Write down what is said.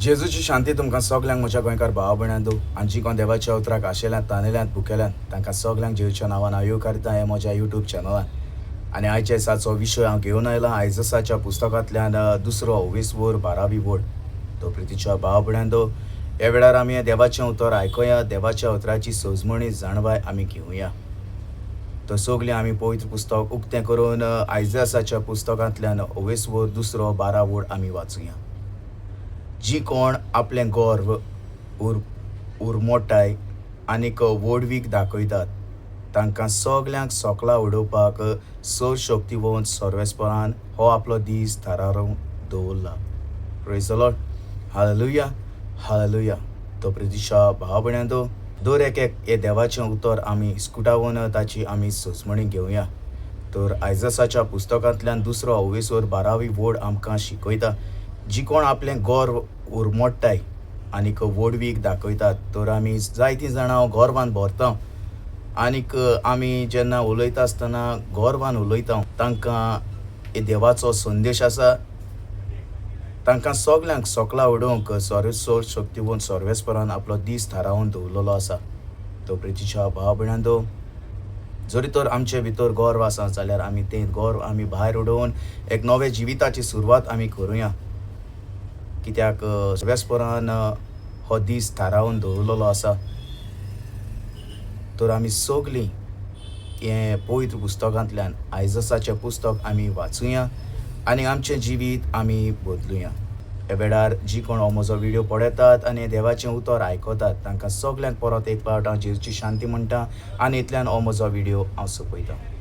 जेजूची शांती तुमकां सगल्यांक म्हज्या गोंयकार भाव भयणांदो आनी जी कोण देवाच्या उतराक आशेल्यांत तानेल्यांत भुकेल्यांत तांकां सगल्यांक जेजूच्या नांवान हांव येवकारता हें म्हज्या यूट्यूब चॅनलान. आनी आयच्या दिसाचो विशय हांव घेवन आयलां आयजसाच्या पुस्तकांतल्यान दुसरो 20:12 वड. तो प्रितीच्या भाव भयणांदो, ह्या वेळार आमी हें देवाचें उतर आयकुया, देवाच्या उतराची सोजमणी जाणवाय आमी घेवया. तो सगलीं आमी पवित्र पुस्तक उक्तें करून आयजसाच्या पुस्तकांतल्यान 20:12 वड आमी वाचुया. जी कोण आपलें गर्व उर्मोटाय आनीक वडवीक दाखयतात तांकां सगल्यांक सोकला उडोवपाक सर शक्तीवंत सर्वेस्परान हो आपलो दीस थारावन दवरला. Praise the Lord. Hallelujah, hallelujah. तो प्रितीच्या भाव भयणांदो, दर एक हे देवाचें उतर आमी स्कुटावून ताची आमी सोजमणी घेवया. तर आयजसाच्या पुस्तकांतल्यान दुसरो 20:12 वड आमकां शिकयता, जी कोण आपलें गर्व उर्मोडटाय आनीक वडवीक दाखयतात. तर आमी जायतीं जाणां गर्वान भरता आनीक आमी जेन्ना उलयता आसतना गर्वान उलयता तांकां हे देवाचो संदेश आसा. तांकां सगल्यांक सोकला उडोवंक सर शक्तीवंत सर्वेस्परान आपलो दीस थारावन दवरलेलो आसा. तो प्रितीच्या भाव भयणांदो, जरी तर आमचे भितर गर्व आसा जाल्यार आमी तें गर्व आमी भायर उडोवन एक नवे जिविताची सुरवात आमी करुया. कित्याक सर्वेस्परान हो दीस थारावन दवरलेलो आसा. तर आमी सगलीं हें पवित्र पुस्तकांतल्यान आयजसाचें पुस्तक आमी वाचुया आनी आमचें जिवीत आमी बदलुया. हे वेळार जी कोण हो म्हजो व्हिडिओ पळयतात आनी देवाचें उतर आयकतात तांकां सगल्यांक परत एक फावट हांव जेजूची शांती म्हणटा आनी इतल्यान हो म्हजो व्हिडिओ हांव सोंपयतां.